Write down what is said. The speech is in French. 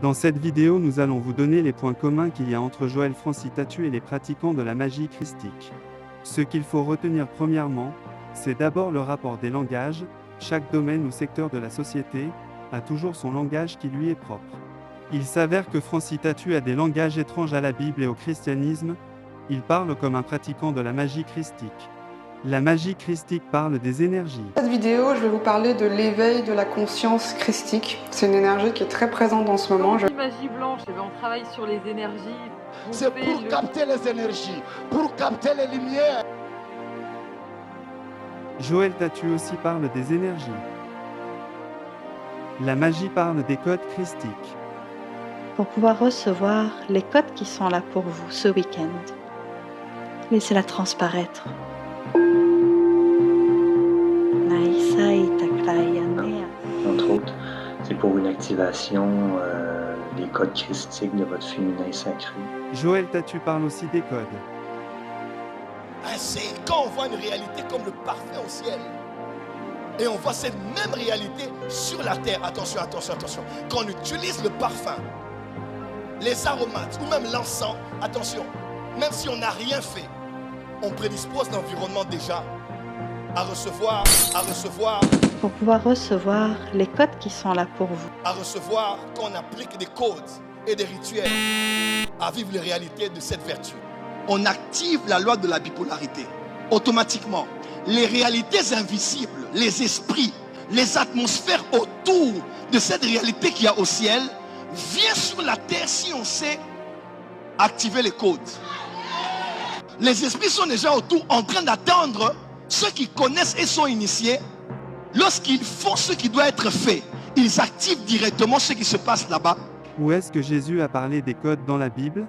Dans cette vidéo, nous allons vous donner les points communs qu'il y a entre Joël Francitatu et les pratiquants de la magie christique. Ce qu'il faut retenir premièrement, c'est d'abord le rapport des langages. Chaque domaine ou secteur de la société a toujours son langage qui lui est propre. Il s'avère que Francitatu a des langages étranges à la Bible et au christianisme. Il parle comme un pratiquant de la magie christique. La magie christique parle des énergies. Dans cette vidéo, je vais vous parler de l'éveil de la conscience christique. C'est une énergie qui est très présente en ce moment. Magie blanche, on travaille sur les énergies. C'est pour capter les énergies, pour capter les lumières. Joël Tatu aussi parle des énergies. La magie parle des codes christiques. Pour pouvoir recevoir les codes qui sont là pour vous ce week-end, laissez-la transparaître. Entre autres, c'est pour une activation des codes christiques de votre féminin sacré. Joël Tatu parle aussi des codes. C'est quand on voit une réalité comme le parfum au ciel, et on voit cette même réalité sur la terre. Attention, attention, attention. Quand on utilise le parfum, les aromates ou même l'encens, attention, même si on n'a rien fait, on prédispose l'environnement déjà à recevoir. Pour pouvoir recevoir les codes qui sont là pour vous. À recevoir quand on applique des codes et des rituels à vivre les réalités de cette vertu. On active la loi de la bipolarité. Automatiquement, les réalités invisibles, les esprits, les atmosphères autour de cette réalité qu'il y a au ciel viennent sur la terre si on sait activer les codes. Les esprits sont déjà autour en train d'attendre ceux qui connaissent et sont initiés. Lorsqu'ils font ce qui doit être fait, ils activent directement ce qui se passe là-bas. Où est-ce que Jésus a parlé des codes dans la Bible ?